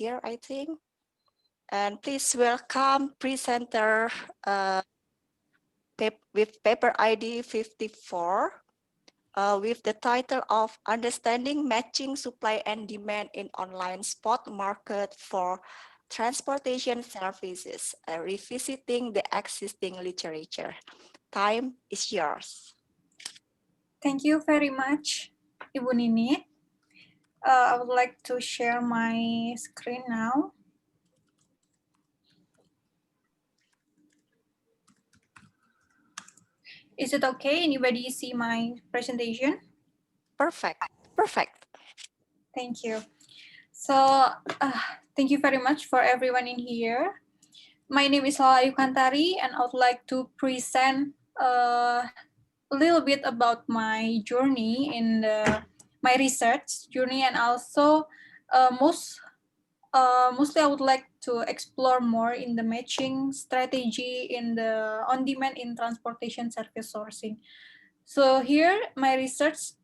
here, I think. And please welcome presenter with paper ID 54 with the title of Understanding Matching Supply and Demand in Online Spot Market for Transportation Services, revisiting the existing literature. Time is yours. Thank you very much, Ibu Niniet. I would like to share my screen now. Is it okay? Anybody see my presentation? Perfect, perfect. Thank you. So, thank you very much for everyone in here. My name is Lala Ayu Kantari, and I would like to present a little bit about my journey in my research journey, and also mostly I would like to explore more in the matching strategy in the on-demand in transportation service sourcing. So here, my research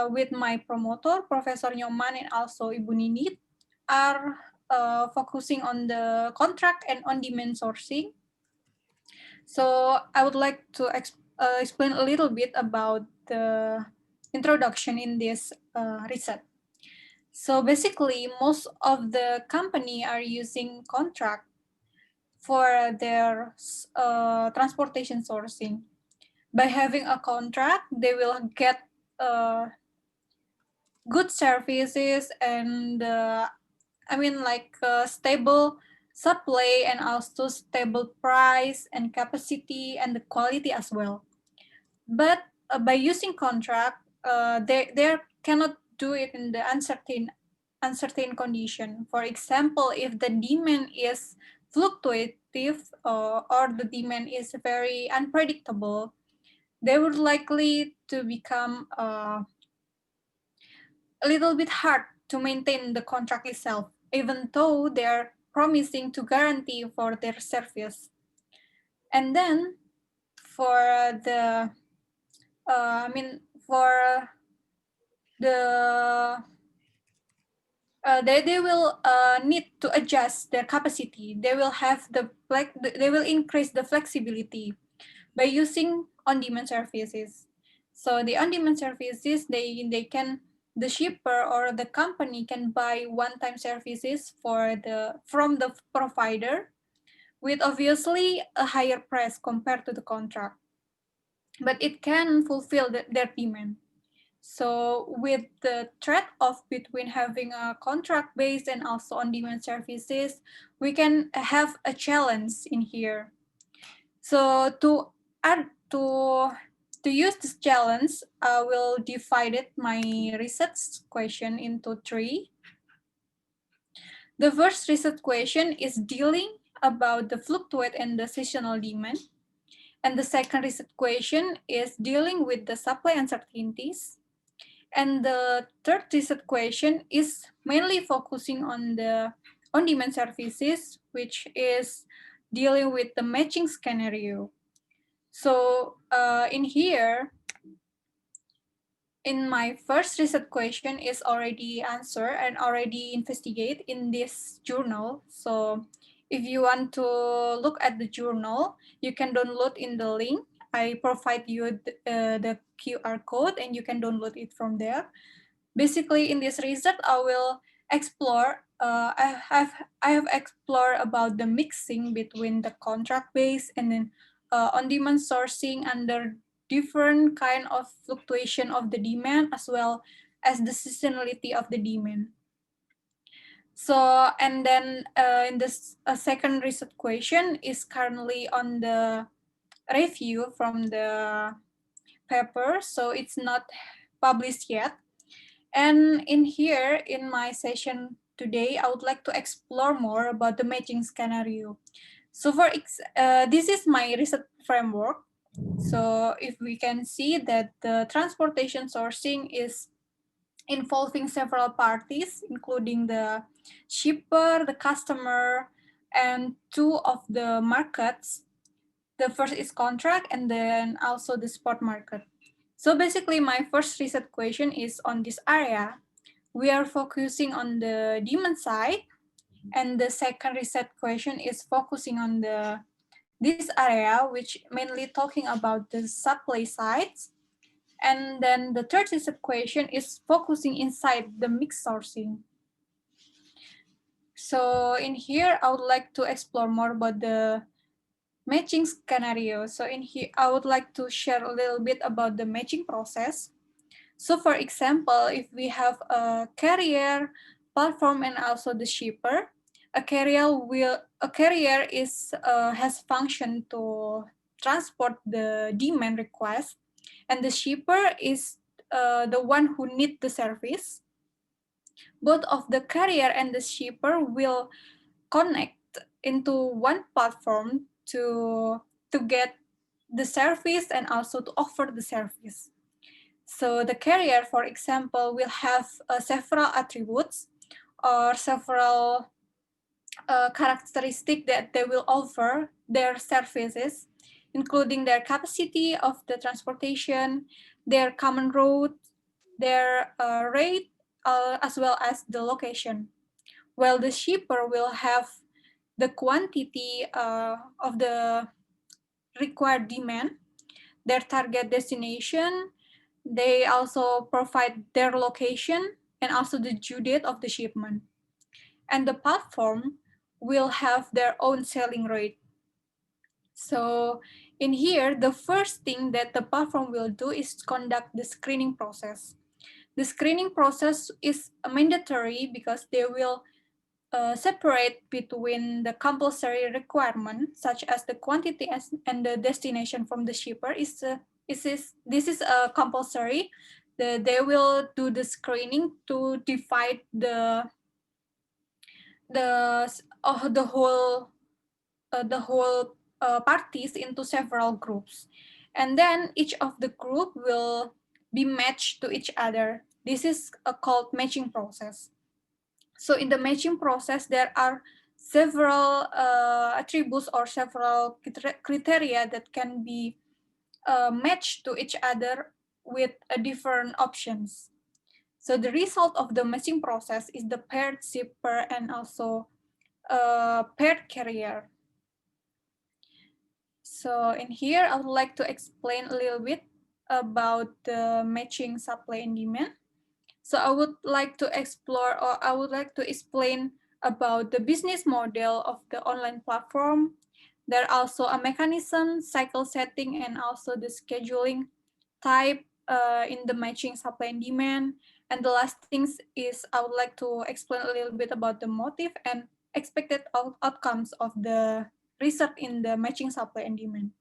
with my promoter, Professor Nyoman, and also Ibu Niniet, are focusing on the contract and on-demand sourcing. So I would like to explain a little bit about the introduction in this research. So basically, most of the company are using contract for their transportation sourcing. By having a contract, they will get good services and stable supply and also stable price and capacity and the quality as well. But by using contract, they cannot do it in the uncertain condition. For example, if the demand is fluctuative or the demand is very unpredictable, they would likely to become a little bit hard to maintain the contract itself, even though they're promising to guarantee for their service. And then for the for the they will need to adjust their capacity. They will have they will increase the flexibility by using on-demand services. So the on-demand services, they can, the shipper or the company can buy one-time services from the provider with obviously a higher price compared to the contract, but it can fulfill their demand. So with the trade-off between having a contract-based and also on-demand services, we can have a challenge in here. So to use this challenge, I will divide my research question into three. The first research question is dealing about the fluctuate and the seasonal demand. And the second research question is dealing with the supply uncertainties. And the third research question is mainly focusing on the on-demand services, which is dealing with the matching scenario. So in here, in my first research question is already answered and already investigated in this journal. So if you want to look at the journal, you can download in the link. I provide you the QR code and you can download it from there. Basically, in this research, I will explore. I have explored about the mixing between the contract-based and then on-demand sourcing under different kind of fluctuation of the demand as well as the seasonality of the demand. So, and then in this second research question is currently on the review from the paper, so it's not published yet. And in here, in my session today, I would like to explore more about the matching scenario. So this is my research framework. So if we can see that the transportation sourcing is involving several parties, including the shipper, the customer, and two of the markets. The first is contract and then also the spot market. So basically my first research question is on this area. We are focusing on the demand side And the second research question is focusing on this area, which mainly talking about the supply sides. And then the third research question is focusing inside the mix sourcing. So in here, I would like to explore more about the matching scenario. So in here, I would like to share a little bit about the matching process. So for example, if we have a carrier, platform, and also the shipper, a carrier is has function to transport the demand request, and the shipper is the one who need the service. Both of the carrier and the shipper will connect into one platform to get the service and also to offer the service. So the carrier, for example, will have several attributes or several characteristics that they will offer their services, including their capacity of the transportation, their common route, their rate, as well as the location. While the shipper will have the quantity of the required demand, their target destination. They also provide their location and also the due date of the shipment. And the platform will have their own selling rate. So in here, the first thing that the platform will do is conduct the screening process. The screening process is mandatory because they will separate between the compulsory requirement, such as the quantity and the destination from the shipper. This is a compulsory. They will do the screening to divide the the whole parties into several groups, and then each of the group will be matched to each other. This is called matching process. So in the matching process, there are several attributes or several criteria that can be matched to each other with different options. So the result of the matching process is the paired shipper and also paired carrier. So in here, I would like to explain a little bit about the matching supply and demand. So I would like to explore, or I would like to explain about the business model of the online platform. There are also a mechanism, cycle setting, and also the scheduling type in the matching supply and demand. And the last things is I would like to explain a little bit about the motive and expected outcomes of the research in the matching supply and demand.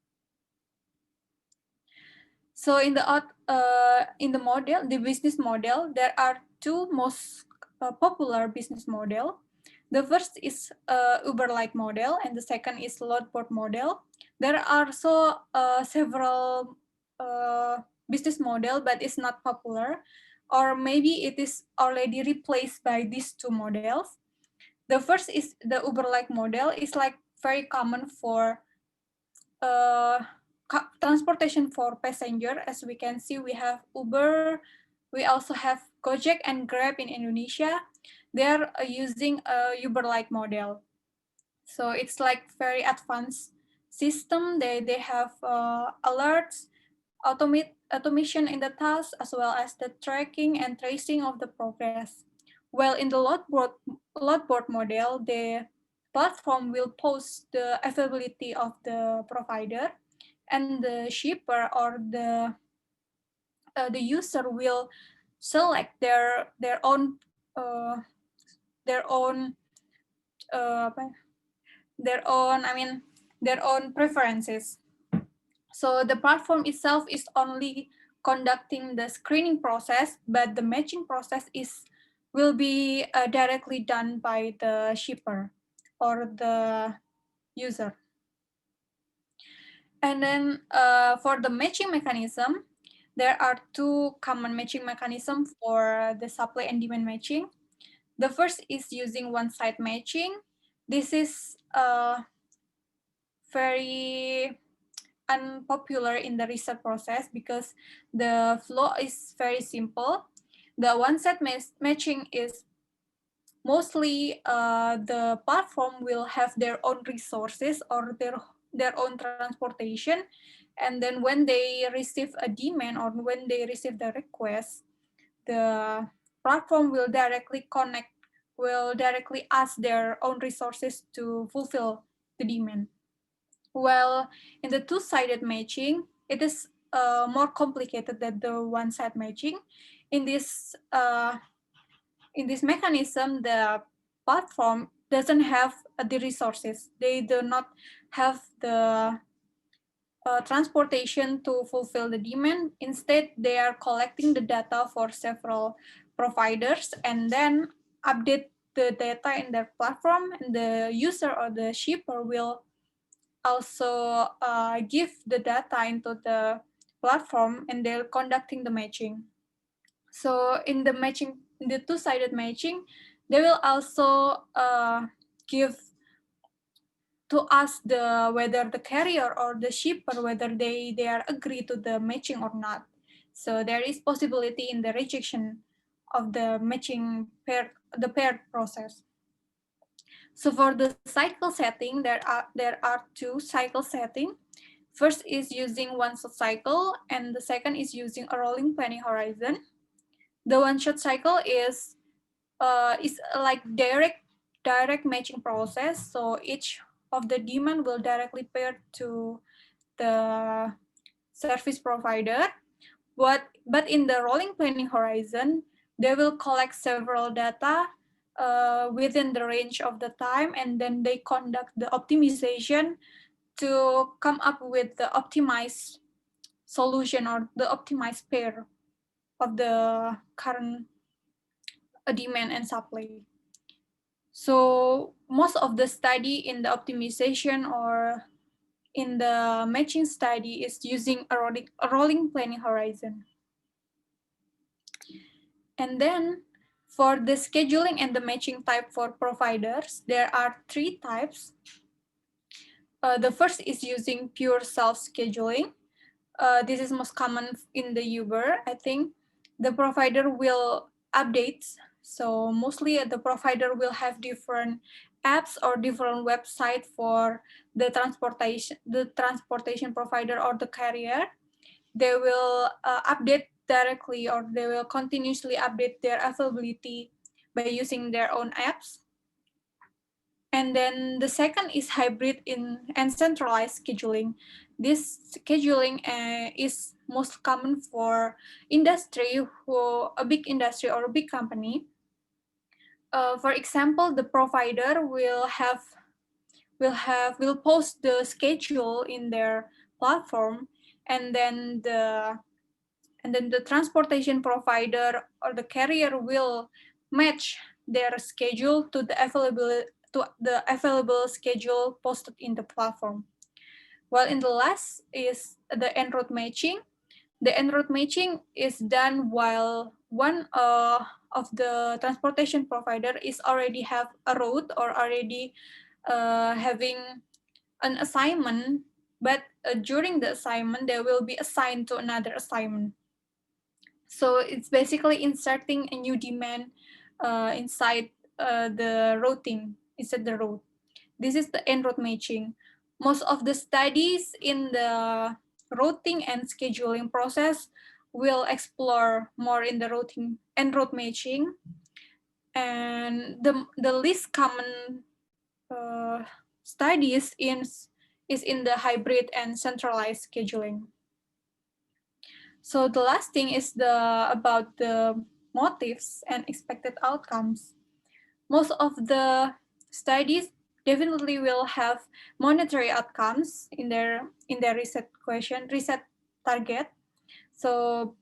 So in the model, the business model, there are two most popular business model. The first is Uber-like model, and the second is load board model. There are also several business model, but it's not popular, or maybe it is already replaced by these two models. The first is the Uber-like model. It's like very common for uh, transportation for passenger. As we can see, we have Uber, we also have Gojek and Grab in Indonesia. They're using a Uber-like model. So it's like very advanced system. They have alerts, automation in the task, as well as the tracking and tracing of the progress. While in the load board model, the platform will post the availability of the provider, and the shipper or the user will select uh, their own uh, their own preferences. So the platform itself is only conducting the screening process, but the matching process will be directly done by the shipper or the user. And then for the matching mechanism, there are two common matching mechanisms for the supply and demand matching. The first is using one-side matching. This is very unpopular in the research process because the flow is very simple. The one-side matching is mostly the platform will have their own resources or their own transportation, and then when they receive a demand or when they receive the request, the platform will directly ask their own resources to fulfill the demand. Well, in the two-sided matching, it is more complicated than the one-side matching. In this uh, in this mechanism, the platform doesn't have the resources. They do not have the transportation to fulfill the demand. Instead, they are collecting the data for several providers and then update the data in their platform, and the user or the shipper will also give the data into the platform, and they're conducting the matching. So in the two-sided matching, they will also give to ask the whether the carrier or the shipper whether they are agree to the matching or not. So there is possibility in the rejection of the matching the paired process. So for the cycle setting, there are two cycle setting. First is using one shot cycle, and the second is using a rolling planning horizon. The one shot cycle is like direct matching process. So each of the demand will directly pair to the service provider. But in the rolling planning horizon, they will collect several data within the range of the time, and then they conduct the optimization to come up with the optimized solution or the optimized pair of the current demand and supply. So most of the study in the optimization or in the matching study is using a rolling planning horizon. And then for the scheduling and the matching type for providers, there are three types. The first is using pure self-scheduling. This is most common in the Uber, I think. The provider will update. So mostly the provider will have different apps or different website for the transportation provider or the carrier. They will update directly, or they will continuously update their availability by using their own apps. And then the second is hybrid and centralized scheduling. This scheduling is most common for industry, who a big industry or a big company. For example, the provider will post the schedule in their platform, and then the transportation provider or the carrier will match their schedule to the available schedule posted in the platform. While in the last is the en route matching. The en route matching is done while one of the transportation provider is already have a route or already having an assignment, but during the assignment they will be assigned to another assignment. So it's basically inserting a new demand inside the routing, inside the route. This is the en route matching. Most of the studies in the routing and scheduling process will explore more in the routing en route matching, and the least common studies is in the hybrid and centralized scheduling. So the last thing is about the motives and expected outcomes. Most of the studies definitely will have monetary outcomes in their reset target. So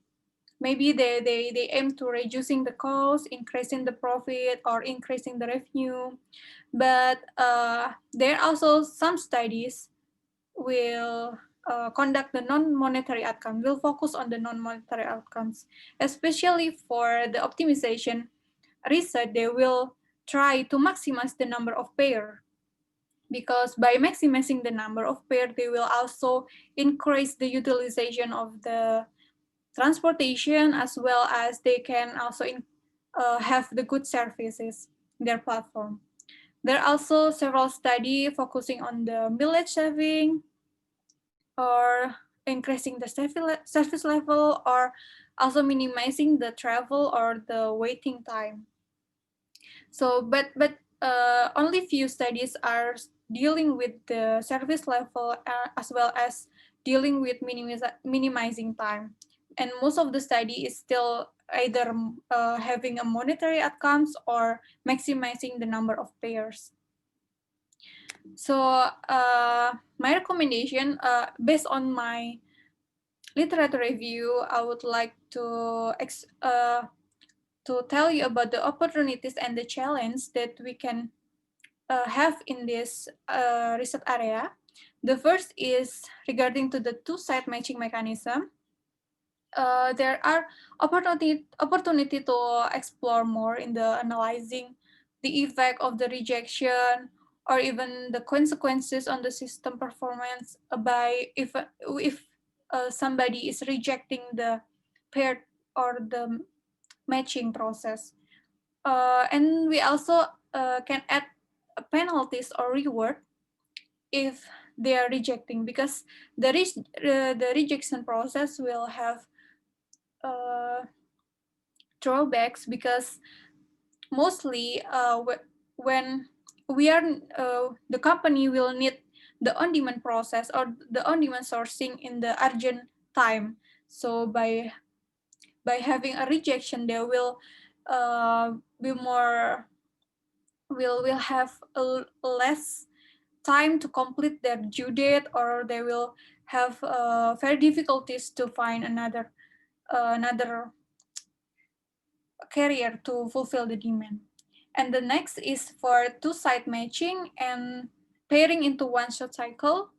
maybe they aim to reducing the cost, increasing the profit, or increasing the revenue. But there are also some studies will conduct the non-monetary outcome, will focus on the non-monetary outcomes, especially for the optimization research. They will try to maximize the number of pair, because by maximizing the number of pair, they will also increase the utilization of the transportation, as well as they can also have the good services. their platform. There are also several studies focusing on the mileage saving or increasing the service level or also minimizing the travel or the waiting time. So, but only few studies are dealing with the service level as well as dealing with minimizing time. And most of the study is still either having a monetary outcomes or maximizing the number of payers. So, my recommendation, based on my literature review, I would like to tell you about the opportunities and the challenge that we can have in this research area. The first is regarding to the two-side matching mechanism. There are opportunity to explore more in the analyzing the effect of the rejection or even the consequences on the system performance by if somebody is rejecting the paired or the matching process. And we also can add penalties or reward if they are rejecting, because the rejection process will have uh, drawbacks, because mostly when we are the company will need the on-demand process or the on-demand sourcing in the urgent time. So by having a rejection, they will be more will have less time to complete their due date, or they will have very difficulties to find another carrier to fulfill the demand. And the next is for two-side matching and pairing into one-shot cycle.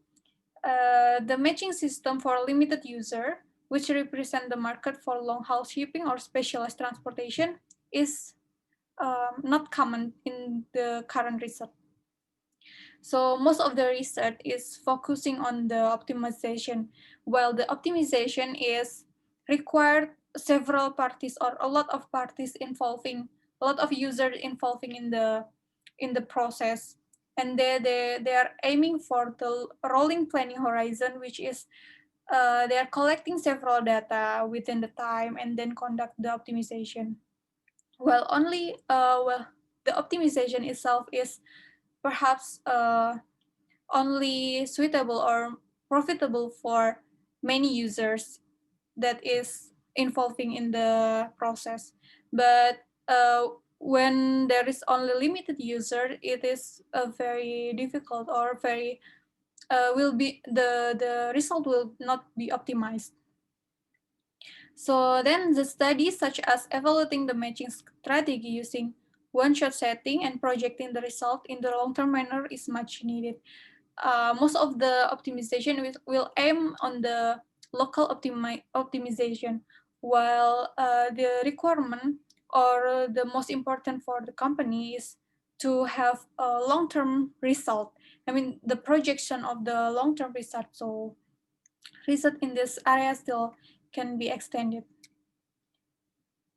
The matching system for limited user, which represent the market for long-haul shipping or specialized transportation, is not common in the current research. So most of the research is focusing on the optimization, while the optimization is required several parties or a lot of parties involving a lot of users involving in the process, and they are aiming for the rolling planning horizon, which is they are collecting several data within the time and then conduct the optimization. Well, only the optimization itself is perhaps only suitable or profitable for many users that is involving in the process. But when there is only limited user, it is very difficult or very will be the result will not be optimized. So then the studies such as evaluating the matching strategy using one-shot setting and projecting the result in the long-term manner is much needed. Most of the optimization will aim on the local optimization, while the requirement or the most important for the company is to have a long-term result. I mean, the projection of the long-term result. So research in this area still can be extended.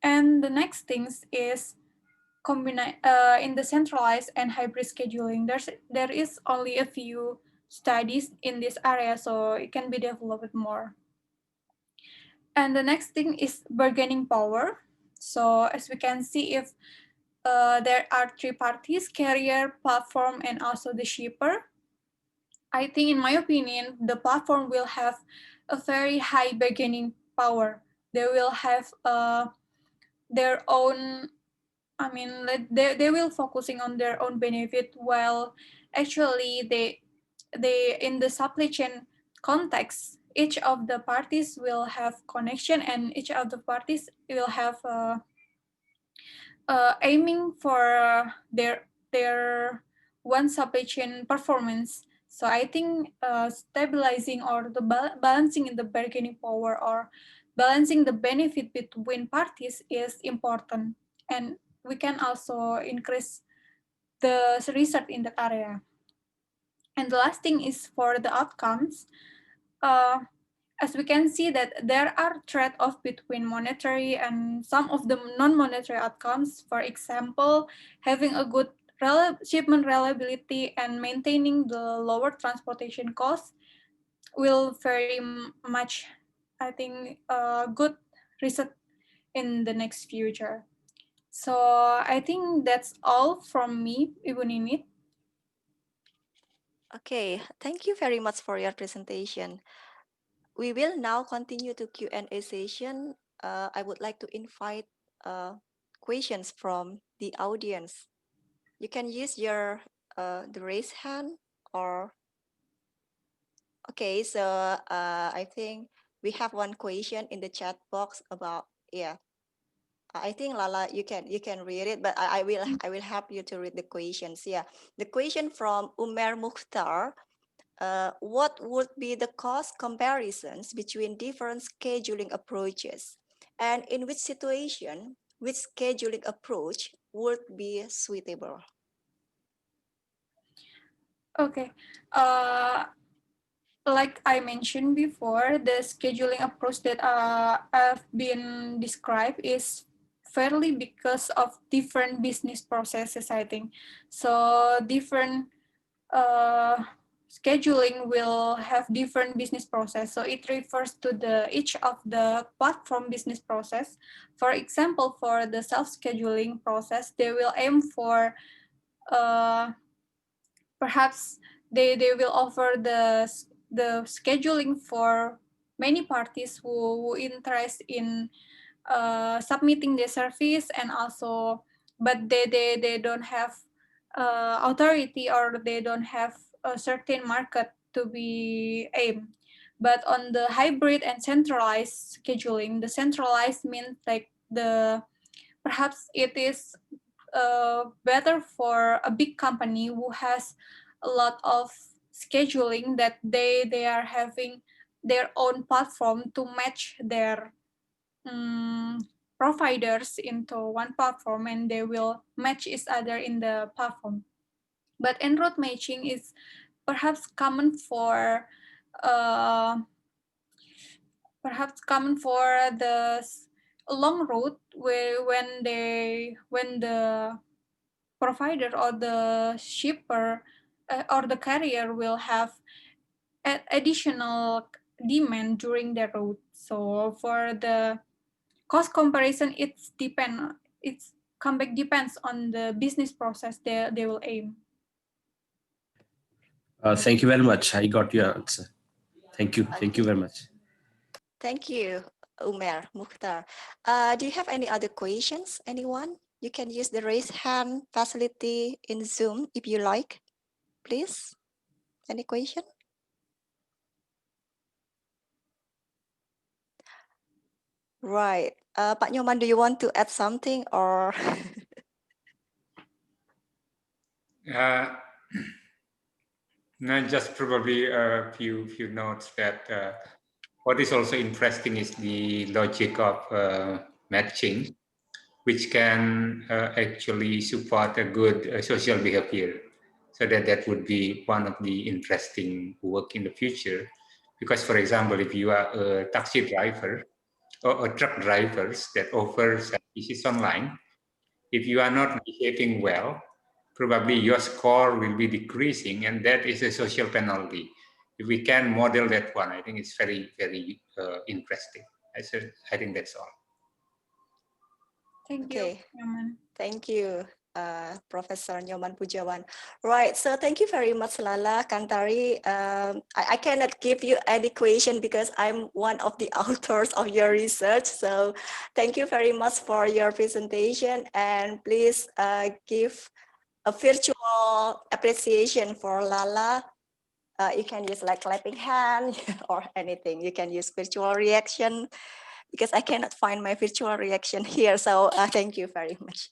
And the next things is in the centralized and hybrid scheduling. There is only a few studies in this area, so it can be developed more. And the next thing is bargaining power. So as we can see, if there are three parties: carrier, platform, and also the shipper. I think, in my opinion, the platform will have a very high bargaining power. They will have their own, I mean, they will focusing on their own benefit, while actually they in the supply chain context, each of the parties will have connection, and each of the parties will have aiming for their one supply chain performance. So I think stabilizing or the balancing in the bargaining power or balancing the benefit between parties is important, and we can also increase the research in that area. And the last thing is for the outcomes. Uh, as we can see that there are trade-off between monetary and some of the non-monetary outcomes. For example, having a good shipment reliability and maintaining the lower transportation costs will very much, I think, good result in the next future. So I think that's all from me, Ibu Ninit. Okay, thank you very much for your presentation. We will now continue to Q&A session. I would like to invite questions from the audience. You can use your the raise hand or okay. So I think we have one question in the chat box about I think Lala, you can read it, but I will help you to read the questions. Yeah, the question from Umer Mukhtar. What would be the cost comparisons between different scheduling approaches, and in which situation which scheduling approach would be suitable? Okay. Like I mentioned before, the scheduling approach that have been described is fairly because of different business processes, I think. So different scheduling will have different business process. So it refers to the each of the platform business process. For example, for the self-scheduling process, they will aim for perhaps they will offer the scheduling for many parties who interest in submitting their service, and also but they don't have authority, or they don't have a certain market to be aimed. But on the hybrid and centralized scheduling, the centralized means like the perhaps it is better for a big company who has a lot of scheduling, that they are having their own platform to match their providers into one platform, and they will match each other in the platform. But en-route matching is perhaps common for uh, the long route, where when the provider or the shipper or the carrier will have additional demand during the route. So for the cost comparison, it's comeback depends on the business process they will aim. Thank you very much. I got your answer. Thank you. Thank you very much. Thank you, Umer Mukhtar. Do you have any other questions, anyone? You can use the raise hand facility in Zoom if you like, please. Any question? Right. Pak Nyoman, do you want to add something or? No, just probably a few notes that what is also interesting is the logic of matching, which can actually support a good social behavior. So that would be one of the interesting work in the future. Because, for example, if you are a taxi driver or a truck drivers that offer services online, if you are not behaving well, probably your score will be decreasing, and that is a social penalty. If we can model that one, I think it's very, very interesting. I think that's all. Thank Okay. you, Nyoman. Thank you, Professor Nyoman Pujawan. Right, so thank you very much, Lala Kantari. I cannot give you any question because I'm one of the authors of your research. So thank you very much for your presentation, and please give a virtual appreciation for Lala. You can use like clapping hand or anything. You can use virtual reaction because I cannot find my virtual reaction here. So thank you very much.